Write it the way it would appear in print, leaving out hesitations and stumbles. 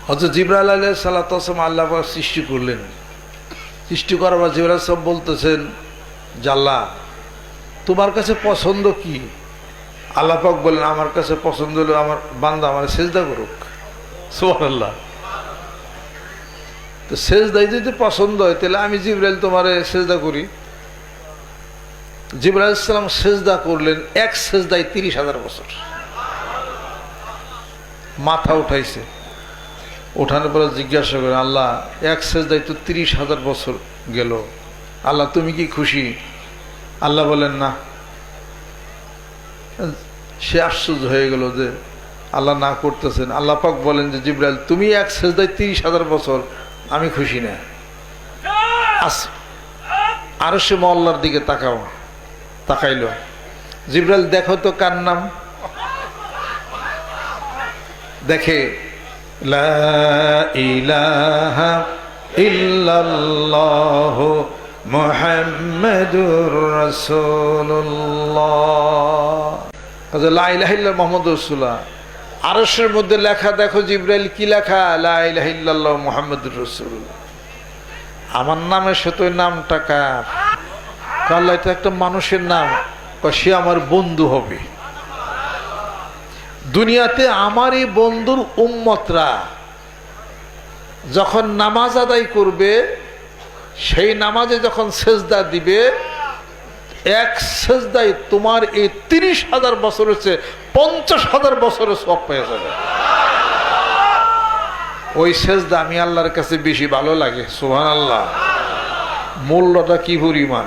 হযরত জিবরাইল আলাইহিস সালাতু ওয়াস সালাম আল্লাহ পাক সৃষ্টি করলেন। সৃষ্টি করার পর জিবরাইল সব বলতেছেন, জাল্লা তোমার কাছে পছন্দ কি? আল্লাহ পাক বলেন, আমার কাছে পছন্দ হলো আমার বান্দা আমার সেজদা করুক। সুবহানাল্লাহ। তো সেজদাই যদি পছন্দ হয় তাহলে আমি জিবরাইল তোমারে সেজদা করি। জিবরাইল আলাইহিস সালাম সেজদা করলেন, এক সেজদায় 30,000 বছর। মাথা উঠাইছে, ওঠানোর পরে জিজ্ঞাসা করেন, আল্লাহ এক সেজদায় তো 30,000 বছর গেল, আল্লাহ তুমি কি খুশি? আল্লাহ বলেন না। সে আশ্চর্য হয়ে গেল যে আল্লাহ না করতেছেন। আল্লাহ পাক বলেন যে জিবরাইল তুমি এক সেজদায় 30,000 বছর, আমি খুশি না। আরো সে মহল্লার দিকে তাকাইল। জিবরাইল দেখো তো কার নাম? দেখে লা ইলাহা ইল্লাল্লাহ মুহাম্মাদুর রাসূলুল্লাহ। লা ইলাহা ইল্লাল্লাহ মুহাম্মাদুর রাসূলুল্লাহ। আরশের মধ্যে লেখা দেখো জিবরাইল কি লেখা? লা ইলাহা ইল্লাল্লাহ মুহাম্মাদুর রাসূলুল্লাহ। আমার নামের সাথে ওই নামটা কার? আল্লাহ এটা একটা মানুষের নাম, সে আমার বন্ধু হবে। দুনিয়াতে আমারই বন্ধুর উম্মতরা যখন নামাজ আদায় করবে, সেই নামাজে যখন সেজদা দিবে, এক সেজদায় তোমার এই 30,000 বছর হচ্ছে 50,000 বছরের সওয়াব পেয়ে যাবে। ওই সেজদা আমি আল্লাহর কাছে বেশি ভালো লাগে। সুবহানাল্লাহ। মূল্যটা কি পরিমাণ!